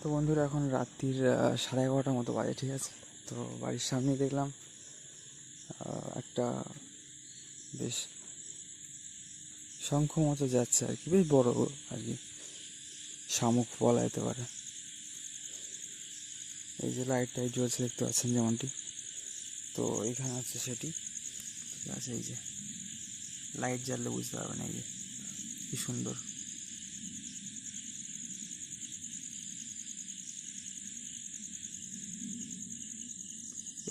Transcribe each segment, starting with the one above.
তো বন্ধুরা এখন রাত্রির 11:30টার মতো বাজে, ঠিক আছে। তো বাড়ির সামনে দেখলাম একটা বেশ শঙ্খ মতো যাচ্ছে আর কি, বেশ বড় আর কি, শামুক বলা যেতে পারে। এই যে লাইটটাই জ্বলছে দেখতে পাচ্ছেন যেমনটি, তো এইখানে আছে সেটি, ঠিক আছে। এই যে লাইট জ্বাললে বুঝতে পারবেন, এই যে কি সুন্দর।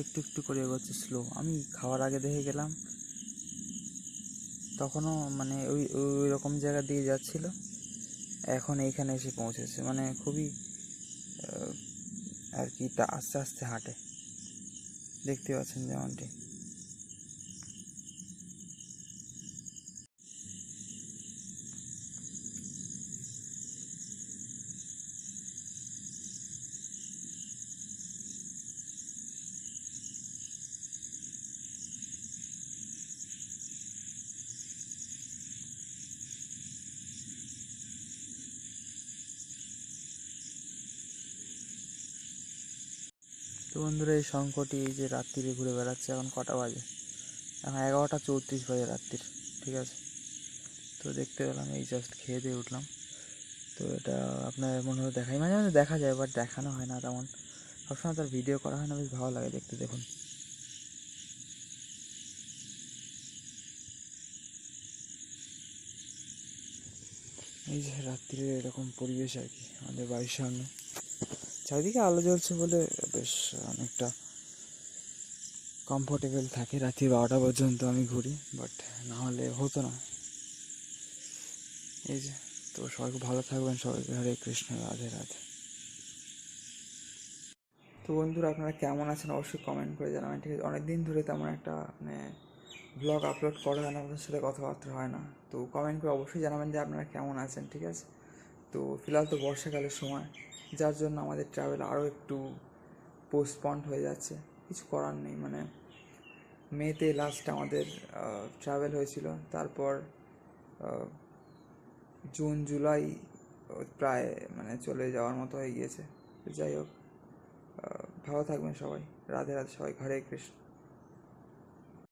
একটু একটু করে এগোচ্ছে স্লো। আমি খাওয়ার আগে দেখে গেলাম, তখনও মানে ওই ওই রকম জায়গা দিয়ে যাচ্ছিল, এখন এইখানে এসে পৌঁছেছে। মানে খুবই আর কি আস্তে আস্তে হাঁটে, দেখতে পাচ্ছেন যেমনটি। তো বন্ধুরা, এই শঙ্খটি এই যে রাত্রিরে ঘুরে বেড়াচ্ছে। এখন কটা বাজে? এখন 11:34 বাজে রাত্রির, ঠিক আছে। তো দেখতে পেলাম, এই জাস্ট খেয়ে দিয়ে উঠলাম। তো এটা আপনার মনে হয় দেখাই, মাঝে মাঝে দেখা যায়, বাট দেখানো হয় না তেমন, সবসময় তার ভিডিও করা হয় না। বেশ ভালো লাগে দেখতে, দেখুন। এই যে রাত্রিরে এরকম পরিবেশ আর কি আমাদের বাড়ির সামনে, চারিদিকে আলো জ্বলছে বলে বেশ অনেকটা কমফোর্টেবল থাকে। রাত্রি 12টা পর্যন্ত আমি ঘুরি, বাট না হলে হতো না। এই যে, তো সবাই খুব ভালো থাকবেন, সবাইকে হরে কৃষ্ণ, রাধে রাধে। তো বন্ধুরা, আপনারা কেমন আছেন অবশ্যই কমেন্ট করে জানাবেন, ঠিক আছে। অনেকদিন ধরে তেমন একটা মানে ব্লগ আপলোড করা হয় না, আপনাদের সাথে কথাবার্তা হয় না। তো কমেন্ট করে অবশ্যই জানাবেন যে আপনারা কেমন আছেন, ঠিক আছে। তো ফিলহাল তো বর্ষাকালের সময়, যার জন্য আমাদের ট্রাভেল আরও একটু পোস্টপন্ড হয়ে যাচ্ছে। কিছু করার নেই, মানে মেতে লাস্ট আমাদের ট্রাভেল হয়েছিল, তারপর জুন জুলাই প্রায় মানে চলে যাওয়ার মতো হয়ে গিয়েছে। যাই হোক, ভালো থাকবেন সবাই, রাধে রাধে, সবাই হরে কৃষ্ণ।